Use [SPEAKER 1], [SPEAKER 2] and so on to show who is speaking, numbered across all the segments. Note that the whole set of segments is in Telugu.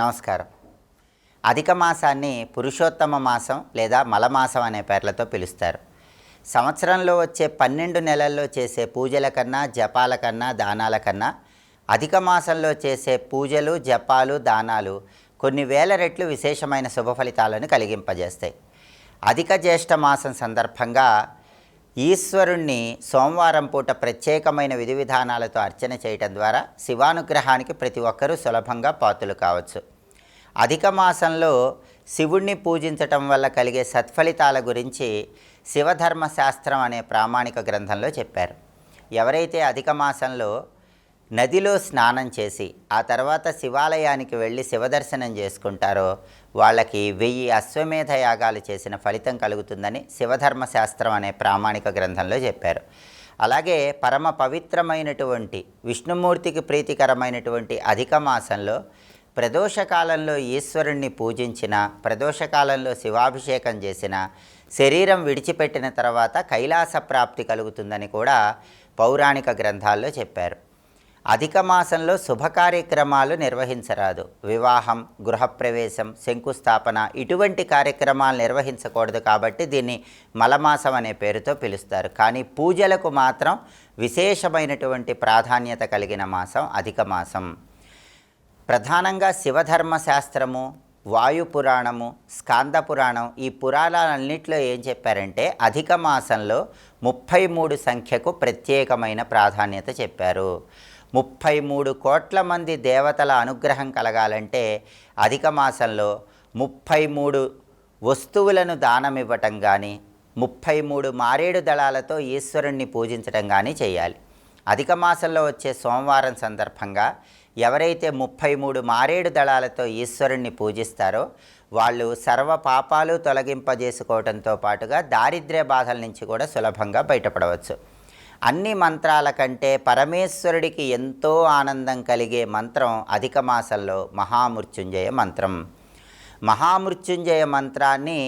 [SPEAKER 1] నమస్కారం. అధిక మాసాన్ని పురుషోత్తమ మాసం లేదా మలమాసం అనే పేర్లతో పిలుస్తారు. సంవత్సరంలో వచ్చే 12 నెలల్లో చేసే పూజల కన్నా, జపాల కన్నా, దానాల కన్నా అధిక మాసంలో చేసే పూజలు, జపాలు, దానాలు కొన్ని వేల రెట్లు విశేషమైన శుభ ఫలితాలను కలిగింపజేస్తాయి. అధిక జ్యేష్ఠ మాసం సందర్భంగా ఈశ్వరుణ్ణి సోమవారం పూట ప్రత్యేకమైన విధి విధానాలతో అర్చన చేయటం ద్వారా శివానుగ్రహానికి ప్రతి ఒక్కరూ సులభంగా పాత్రులు కావచ్చు. అధిక మాసంలో శివుణ్ణి పూజించటం వల్ల కలిగే సత్ఫలితాల గురించి శివధర్మశాస్త్రం అనే ప్రామాణిక గ్రంథంలో చెప్పారు. ఎవరైతే అధిక మాసంలో నదిలో స్నానం చేసి ఆ తర్వాత శివాలయానికి వెళ్ళి శివదర్శనం చేసుకుంటారో వాళ్ళకి 1000 అశ్వమేధ యాగాలు చేసిన ఫలితం కలుగుతుందని శివధర్మశాస్త్రం అనే ప్రామాణిక గ్రంథంలో చెప్పారు. అలాగే పరమ పవిత్రమైనటువంటి విష్ణుమూర్తికి ప్రీతికరమైనటువంటి అధిక మాసంలో ప్రదోషకాలంలో ఈశ్వరుణ్ణి పూజించిన, ప్రదోషకాలంలో శివాభిషేకం చేసిన, శరీరం విడిచిపెట్టిన తర్వాత కైలాస ప్రాప్తి కలుగుతుందని కూడా పౌరాణిక గ్రంథాల్లో చెప్పారు. అధిక మాసంలో శుభకార్యక్రమాలు నిర్వహించరాదు. వివాహం, గృహప్రవేశం, శంకుస్థాపన ఇటువంటి కార్యక్రమాలు నిర్వహించకూడదు. కాబట్టి దీన్ని మలమాసం అనే పేరుతో పిలుస్తారు. కానీ పూజలకు మాత్రం విశేషమైనటువంటి ప్రాధాన్యత కలిగిన మాసం అధిక మాసం. ప్రధానంగా శివధర్మశాస్త్రము, వాయుపురాణము, స్కాందపురాణం ఈ పురాణాలన్నింటిలో ఏం చెప్పారంటే అధిక మాసంలో 33 సంఖ్యకు ప్రత్యేకమైన ప్రాధాన్యత చెప్పారు. 33 కోట్ల మంది దేవతల అనుగ్రహం కలగాలంటే అధిక మాసంలో 33 వస్తువులను దానమివ్వటం కానీ, 33 మారేడు దళాలతో ఈశ్వరుణ్ణి పూజించటం కానీ చేయాలి. అధిక మాసంలో వచ్చే సోమవారం సందర్భంగా ఎవరైతే 33 మారేడు దళాలతో ఈశ్వరుణ్ణి పూజిస్తారో వాళ్ళు సర్వ పాపాలు తొలగింపజేసుకోవడంతో పాటుగా దారిద్ర్య బాధల నుంచి కూడా సులభంగా బయటపడవచ్చు. అన్ని మంత్రాల కంటే పరమేశ్వరుడికి ఎంతో ఆనందం కలిగే మంత్రం అధిక మాసంలో మహామృత్యుంజయ మంత్రం. మహామృత్యుంజయ మంత్రాన్ని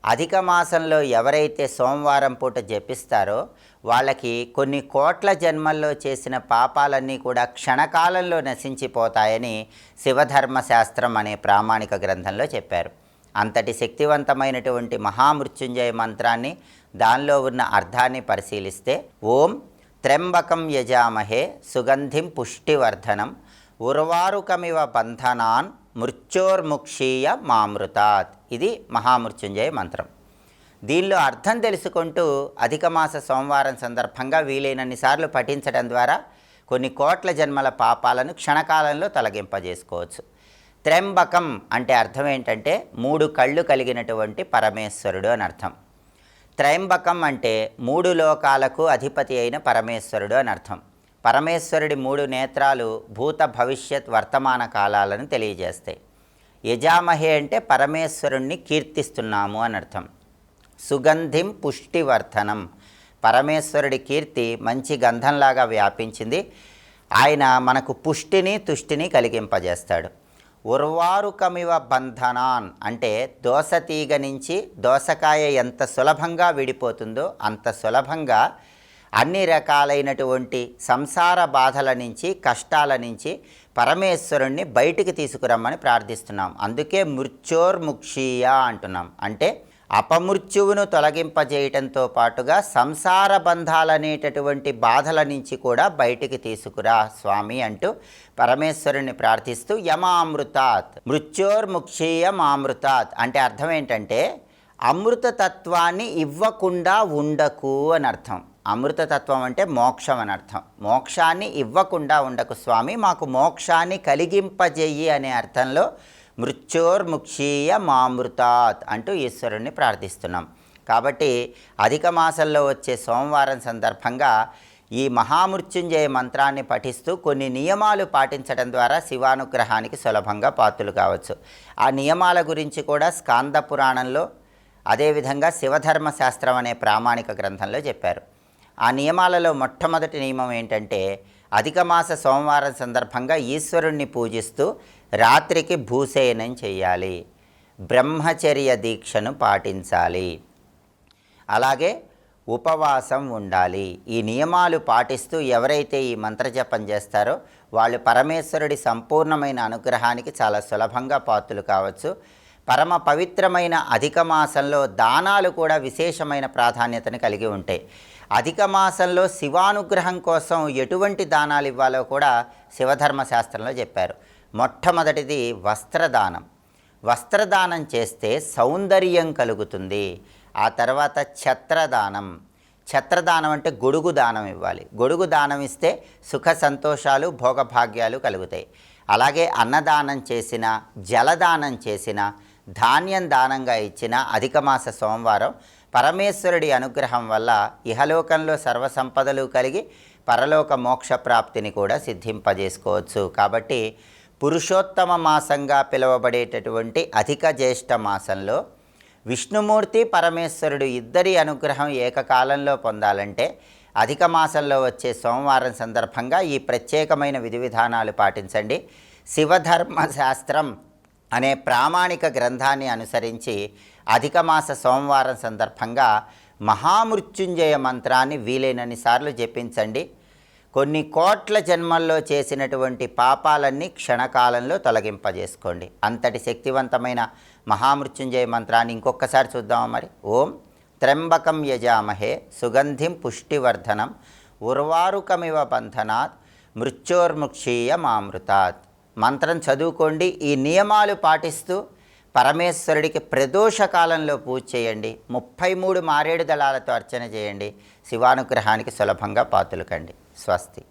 [SPEAKER 1] అధిక మాసంలో ఎవరైతే సోమవారం పూట జపిస్తారో వాళ్ళకి కొన్ని కోట్ల జన్మల్లో చేసిన పాపాలన్నీ కూడా క్షణకాలంలో నశించిపోతాయని శివధర్మశాస్త్రం అనే ప్రామాణిక గ్రంథంలో చెప్పారు. అంతటి శక్తివంతమైనటువంటి మహామృత్యుంజయ మంత్రాన్ని, దానిలో ఉన్న అర్థాన్ని పరిశీలిస్తే ఓం త్ర్యంబకం యజామహే సుగంధిం పుష్టివర్ధనం ఉర్వారుకమివ బంధనాన్ మృత్యోర్ముక్షీయ మామృతాత్. ఇది మహామృత్యుంజయ మంత్రం. దీనిలో అర్థం తెలుసుకుంటూ అధిక మాస సోమవారం సందర్భంగా వీలైనన్ని సార్లు పఠించడం ద్వారా కొన్ని కోట్ల జన్మల పాపాలను క్షణకాలంలో తొలగింపజేసుకోవచ్చు. త్ర్యంబకం అంటే అర్థం ఏంటంటే 3 కళ్ళు కలిగినటువంటి పరమేశ్వరుడు అని అర్థం. త్ర్యంబకం అంటే 3 లోకాలకు అధిపతి అయిన పరమేశ్వరుడు అని అర్థం. పరమేశ్వరుడి 3 నేత్రాలు భూత, భవిష్యత్, వర్తమాన కాలాలను తెలియజేస్తాయి. యజామహే అంటే పరమేశ్వరుణ్ణి కీర్తిస్తున్నాము అని అర్థం. సుగంధిం పుష్టివర్ధనం, పరమేశ్వరుడి కీర్తి మంచి గంధంలాగా వ్యాపించింది. ఆయన మనకు పుష్టిని, తుష్టిని కలిగింపజేస్తాడు. ఉర్వారుకమివ బంధనాన్ అంటే దోసతీగ నుంచి దోసకాయ ఎంత సులభంగా విడిపోతుందో అంత సులభంగా అన్ని రకాలైనటువంటి సంసార బాధల నుంచి, కష్టాల నుంచి పరమేశ్వరుణ్ణి బయటికి తీసుకురమ్మని ప్రార్థిస్తున్నాం. అందుకే మృత్యోర్ముక్షీయ అంటున్నాం. అంటే అపమృత్యువును తొలగింపజేయటంతో పాటుగా సంసార బంధాలనేటటువంటి బాధల నుంచి కూడా బయటికి తీసుకురా స్వామి అంటూ పరమేశ్వరుని ప్రార్థిస్తూ యమామృతాత్ మృత్యోర్ముక్షీయ మామృతాత్ అంటే అర్థం ఏంటంటే అమృతతత్వాన్ని ఇవ్వకుండా ఉండకు అని అర్థం. అమృతతత్వం అంటే మోక్షం అని అర్థం. మోక్షాన్ని ఇవ్వకుండా ఉండకు స్వామి, మాకు మోక్షాన్ని కలిగింపజేయి అనే అర్థంలో మృత్యోర్ముక్షీయ మామృతాత్ అంటూ ఈశ్వరుణ్ణి ప్రార్థిస్తున్నాం. కాబట్టి అధిక మాసంలో వచ్చే సోమవారం సందర్భంగా ఈ మహామృత్యుంజయ మంత్రాన్ని పఠిస్తూ కొన్ని నియమాలు పాటించడం ద్వారా శివానుగ్రహానికి సులభంగా పాత్రులు కావచ్చు. ఆ నియమాల గురించి కూడా స్కాంద పురాణంలో, అదేవిధంగా శివధర్మశాస్త్రం అనే ప్రామాణిక గ్రంథంలో చెప్పారు. ఆ నియమాలలో మొట్టమొదటి నియమం ఏంటంటే అధిక మాస సోమవారం సందర్భంగా ఈశ్వరుణ్ణి పూజిస్తూ రాత్రికి భూసేనం చేయాలి, బ్రహ్మచర్య దీక్షను పాటించాలి. అలాగే ఉపవాసం ఉండాలి. ఈ నియమాలు పాటిస్తూ ఎవరైతే ఈ మంత్రజపం చేస్తారో వాళ్ళు పరమేశ్వరుడి సంపూర్ణమైన అనుగ్రహానికి చాలా సులభంగా పాత్రులు కావచ్చు. పరమ పవిత్రమైన అధిక మాసంలో దానాలు కూడా విశేషమైన ప్రాధాన్యతను కలిగి ఉంటాయి. అధిక మాసంలో శివానుగ్రహం కోసం ఎటువంటి దానాలు ఇవ్వాలో కూడా శివధర్మశాస్త్రంలో చెప్పారు. మొట్టమొదటిది వస్త్రదానం. వస్త్రదానం చేస్తే సౌందర్యం కలుగుతుంది. ఆ తర్వాత ఛత్రదానం. ఛత్రదానం అంటే గొడుగు దానం ఇవ్వాలి. గొడుగు దానం ఇస్తే సుఖ సంతోషాలు భోగభాగ్యాలు కలుగుతాయి. అలాగే అన్నదానం చేసిన, జలదానం చేసిన, ధాన్యం దానంగా ఇచ్చిన అధిక మాస సోమవారం పరమేశ్వరుడి అనుగ్రహం వల్ల ఇహలోకంలో సర్వసంపదలు కలిగి పరలోక మోక్ష ప్రాప్తిని కూడా సిద్ధింపజేసుకోవచ్చు. కాబట్టి పురుషోత్తమ మాసంగా పిలువబడేటటువంటి అధిక జ్యేష్ఠ మాసంలో విష్ణుమూర్తి పరమేశ్వరుడు ఇద్దరి అనుగ్రహం ఏకకాలంలో పొందాలంటే అధిక మాసంలో వచ్చే సోమవారం సందర్భంగా ఈ ప్రత్యేకమైన విధి విధానాలు పాటించండి. శివధర్మశాస్త్రం అనే ప్రామాణిక గ్రంథాన్ని అనుసరించి అధిక మాస సోమవారం సందర్భంగా మహామృత్యుంజయ మంత్రాన్ని వీలైనన్ని సార్లు జపించండి. కొన్ని కోట్ల జన్మల్లో చేసినటువంటి పాపాలన్నీ క్షణకాలంలో తొలగింపజేసుకోండి. అంతటి శక్తివంతమైన మహామృత్యుంజయ మంత్రాన్ని ఇంకొకసారి చూద్దామా మరి. ఓం త్ర్యంబకం యజామహే సుగంధిం పుష్టివర్ధనం ఉర్వారుకమివ బంధనాత్ మృత్యోర్ముక్షీయ మామృతాత్. మంత్రం చదువుకోండి. ఈ నియమాలు పాటిస్తూ పరమేశ్వరుడికి ప్రదోష కాలంలో పూజ చేయండి. 33 మారేడు దళాలతో అర్చన చేయండి. శివానుగ్రహానికి సులభంగా పాత్రులు కండి. స్వస్తి.